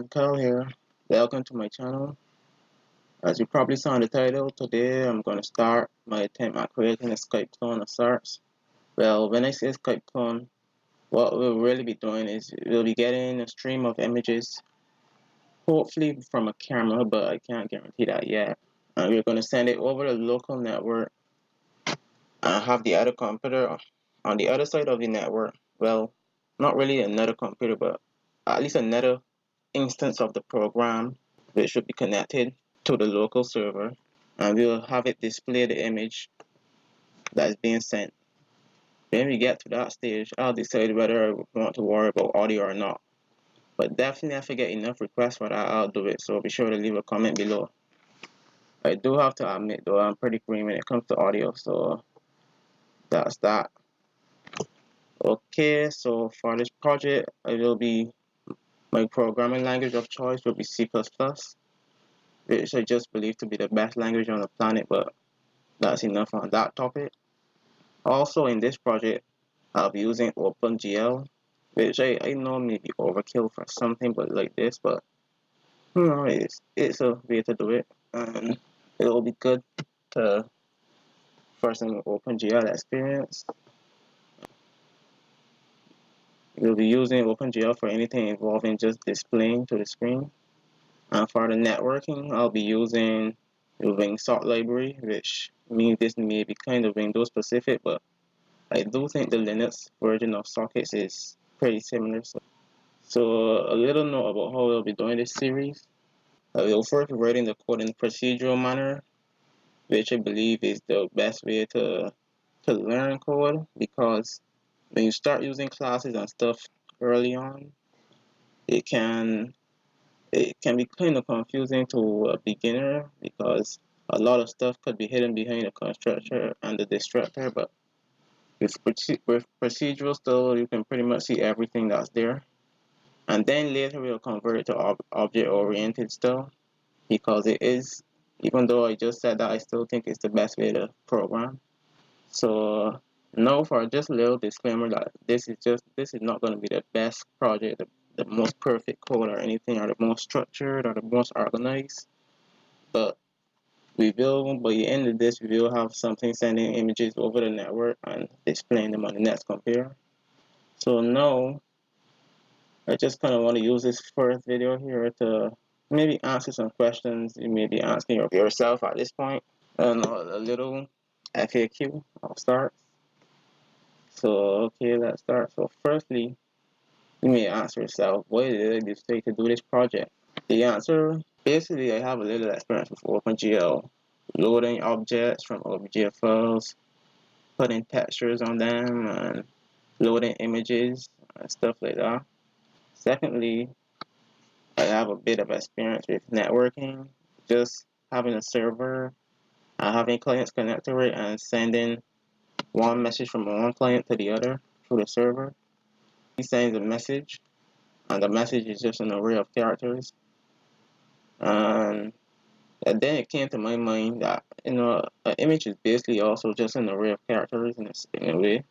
opengl here. Welcome to my channel. As you probably saw in the title, today I'm going to start my attempt at creating a Skype clone of sorts. Well, when I say Skype clone, what we'll really be doing is we'll be getting a stream of images, hopefully from a camera, but I can't guarantee that yet. And we're going to send it over the local network and have the other computer on the other side of the network. Well, not really another computer, but at least another instance of the program which should be connected to the local server, and we'll have it display the image that is being sent. When we get to that stage, I'll decide whether I want to worry about audio or not. But definitely if I get enough requests for that, I'll do it, so be sure to leave a comment below. I do have to admit though, I'm pretty green when it comes to audio, so that's that. Okay, so for this project, my programming language of choice will be C++, which I just believe to be the best language on the planet, but that's enough on that topic. Also in this project, I'll be using opengl, which I know may be overkill for something but like this, but you know, it's a way to do it, and it will be good to for some opengl experience. We'll be using opengl for anything involving just displaying to the screen. And for the networking, I'll be using the Wing sort library, which means this may be kind of Windows specific, but I do think the Linux version of sockets is pretty similar. So a little note about how we'll be doing this series. We'll first be writing the code in a procedural manner, which I believe is the best way to learn code, because when you start using classes and stuff early on, it can be kind of confusing to a beginner, because a lot of stuff could be hidden behind the constructor and the destructor, but with procedural still you can pretty much see everything that's there. And then later we'll convert it to object oriented still, because it is, even though I just said that, I still think it's the best way to program. So now for just a little disclaimer that this is not going to be the best project, the most perfect code or anything, or the most structured or the most organized, but we will, by the end of this, we will have something sending images over the network and displaying them on the next computer. So now I just kind of want to use this first video here to maybe answer some questions you may be asking yourself at this point, and a little FAQ. I'll start. So okay, let's start. So firstly, you may ask yourself, why did I decide to do this project? The answer, basically, I have a little experience with OpenGL, loading objects from object files, putting textures on them, and loading images and stuff like that. Secondly, I have a bit of experience with networking, just having a server and having clients connect to it and sending one message from one client to the other through the server. He sends a message, and the message is just an array of characters. And then it came to my mind that, you know, an image is basically also just an array of characters in a way.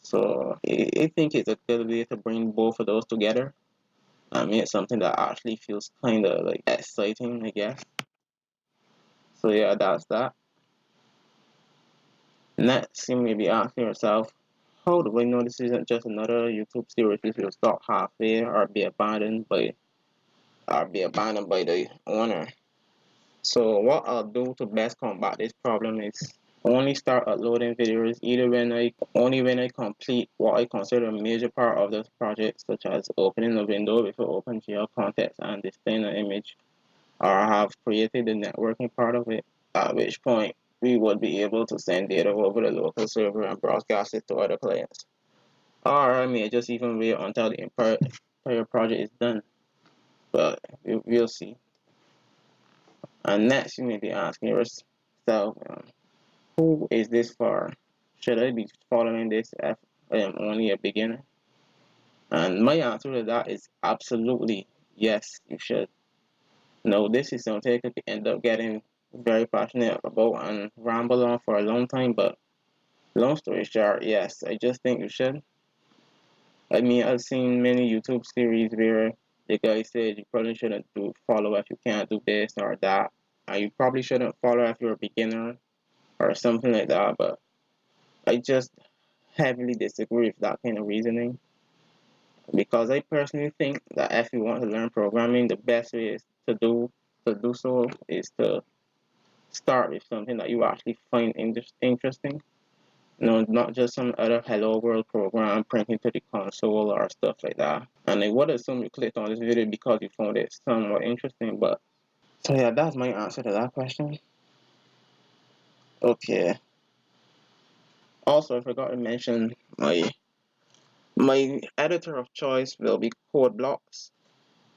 So I think it's a good way to bring both of those together and make something that actually feels kind of like exciting, I guess. So yeah, that's that. Next, you may be asking yourself, how do I know this isn't just another YouTube series which will stop halfway or be abandoned by the owner? So what I'll do to best combat this problem is only start uploading videos only when I complete what I consider a major part of this project, such as opening a window with an OpenGL context and displaying an image, or have created the networking part of it, at which point we would be able to send data over the local server and broadcast it to other clients. Or I may just even wait until the entire project is done, but we'll see. And next, you may be asking yourself, who is this for? Should I be following this if I am only a beginner? And my answer to that is absolutely yes, you should. Now, this is something I could end up getting very passionate about and ramble on for a long time, but long story short, yes, I just think you should. I mean, I've seen many YouTube series where the guy said you probably shouldn't follow if you can't do this or that. You probably shouldn't follow if you're a beginner or something like that. But I just heavily disagree with that kind of reasoning, because I personally think that if you want to learn programming, the best way is to do so is to start with something that you actually find interesting. No, not just some other hello world program printed to the console or stuff like that. And I would assume you clicked on this video because you found it somewhat interesting. But so yeah, that's my answer to that question. Okay. Also, I forgot to mention my editor of choice will be Code Blocks.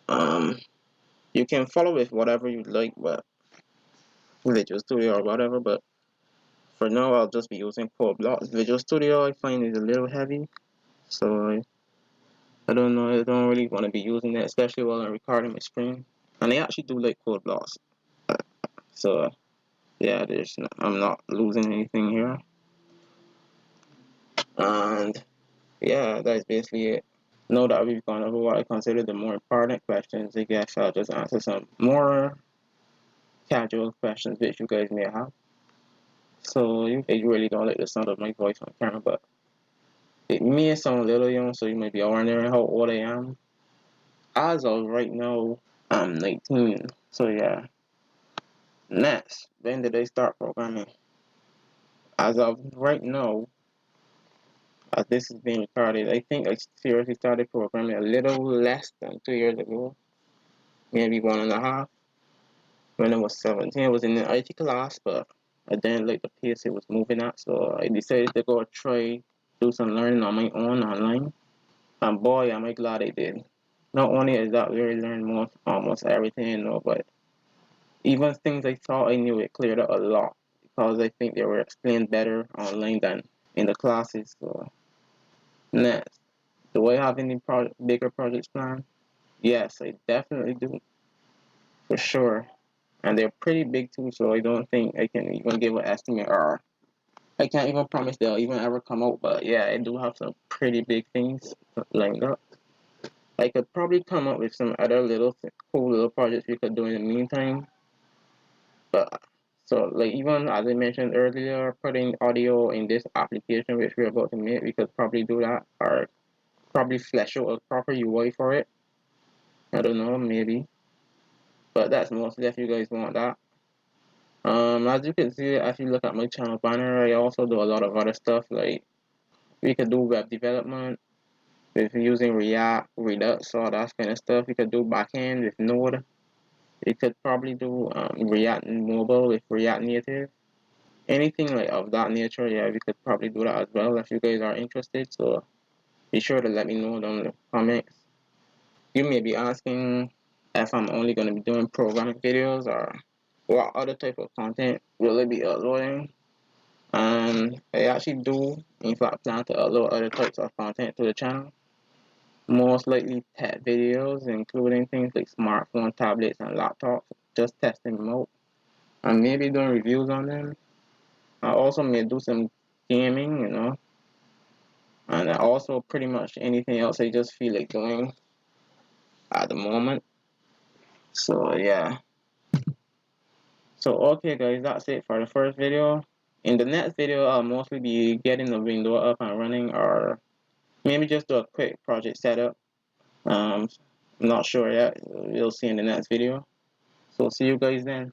Um, you can follow with whatever you like, but Visual Studio or whatever. But for now, I'll just be using Code Blocks. Visual Studio I find is a little heavy, so I don't know. I don't really want to be using that, especially while I'm recording my screen. And I actually do like Code Blocks, so yeah, I'm not losing anything here. And yeah, that's basically it. Now that we've gone over what I consider the more important questions, I guess I'll just answer some more casual questions which you guys may have. So you guys really don't like the sound of my voice on camera, but it may sound a little young, so you might be wondering how old I am. As of right now, I'm 19. So yeah. Next, when did I start programming? As of right now, as this is being recorded, I think I seriously started programming a little less than 2 years ago, maybe 1.5. When I was 17, I was in the IT class, but I didn't like the pace it was moving at, so I decided to go try do some learning on my own online. And boy, am I glad I did. Not only is that we learned almost everything, but even things I thought I knew, it cleared up a lot because I think they were explained better online than in the classes. So next, do I have any bigger projects planned? Yes, I definitely do, for sure. And they're pretty big too, so I don't think I can even give an estimate, or I can't even promise they'll even ever come out. But yeah, I do have some pretty big things lined up. I could probably come up with some other cool little projects we could do in the meantime. But so like even as I mentioned earlier, putting audio in this application which we're about to make, we could probably do that, or probably flesh out a proper UI for it. I don't know, maybe. But that's mostly if you guys want that. As you can see, if you look at my channel banner, I also do a lot of other stuff. Like we could do web development with using React, Redux, all that kind of stuff. We could do backend with Node. We could probably do React Mobile with React Native. Anything like of that nature, yeah, we could probably do that as well if you guys are interested. So be sure to let me know down in the comments. You may be asking if I'm only going to be doing programming videos, or what other type of content will I be uploading. And I actually do, in fact, plan to upload other types of content to the channel. Most likely tech videos, including things like smartphone, tablets, and laptops, just testing them out. And maybe doing reviews on them. I also may do some gaming, and also pretty much anything else I just feel like doing at the moment. So yeah. So okay guys, that's it for the first video. In the next video, I'll mostly be getting the window up and running, or maybe just do a quick project setup. I'm not sure yet. We'll see in the next video. So see you guys then.